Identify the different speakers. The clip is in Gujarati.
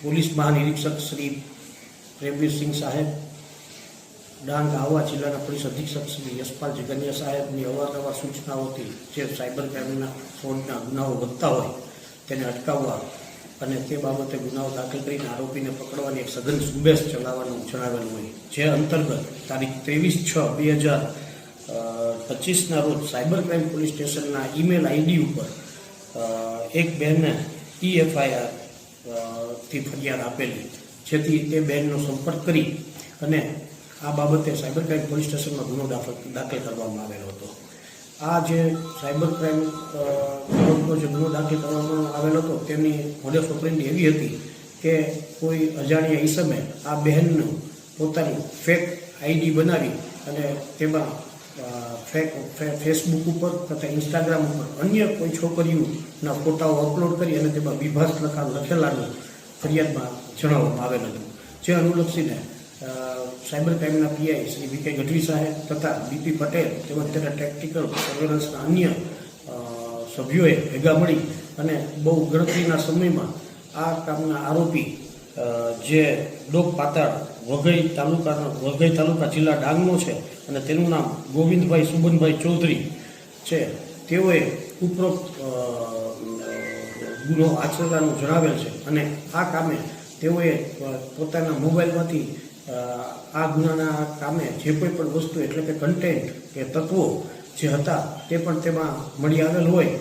Speaker 1: પોલીસ મહાનિરીક્ષક શ્રી પ્રેમવીરસિંહ સાહેબ, ડાંગ આહવા જિલ્લાના પોલીસ અધિક્ષક શ્રી યશપાલ જગનિયા સાહેબની અવારનવાર સૂચનાઓથી જે સાયબર ક્રાઇમના ફ્રોડના ગુનાઓ વધતા હોય તેને અટકાવવા અને તે બાબતે ગુનાઓ દાખલ કરીને આરોપીને પકડવાની એક સઘન ઝુંબેશ ચલાવવાનું જણાવેલું હોય, જે અંતર્ગત તારીખ 23/6/2025ના રોજ સાયબર ક્રાઇમ પોલીસ સ્ટેશનના ઈમેલ આઈડી ઉપર એક બહેનને TFIR થી ફરિયાદ આપેલી, જેથી તે બહેનનો સંપર્ક કરી અને આ બાબતે સાયબર ક્રાઇમ પોલીસ સ્ટેશનમાં ગુનો દાખલ કરવામાં આવેલો હતો. આ જે સાયબર ક્રાઇમ જે ગુનો દાખલ કરવામાં આવેલો હતો તેની મોડસ ઓપરેન્ડી એવી હતી કે કોઈ અજાણ્યા ઈસમે આ બહેનનું પોતાની ફેક આઈડી બનાવી અને તેમાં ફેસબુક ઉપર તથા ઇન્સ્ટાગ્રામ ઉપર અન્ય કોઈ છોકરીઓના ફોટાઓ અપલોડ કરી અને તેમાં વિભાસ લખેલાનું ફરિયાદમાં જણાવવામાં આવેલ હતું, જે અનુલક્ષીને સાયબર ક્રાઇમના PI શ્રી VK ગઢવી સાહેબ તથા BP પટેલ તેમજ તેના ટેક્ટિકલ સર્વેલન્સના અન્ય સભ્યોએ ભેગા મળી અને બહુ ગણતરીના સમયમાં આ કામના આરોપી જે ડોક પાતાળ વઘઈ તાલુકા જિલ્લા ડાંગનો છે અને તેનું નામ ગોવિંદભાઈ સુબનભાઈ ચૌધરી છે, તેઓએ ઉપરોક્ત ગુનો આચરવાનું જણાવેલ છે અને આ કામે તેઓએ પોતાના મોબાઈલમાંથી આ ગુનાના કામે જે કોઈ પણ વસ્તુ એટલે કે કન્ટેન્ટ કે તત્વો જે હતા તે પણ તેમાં મળી આવેલ હોય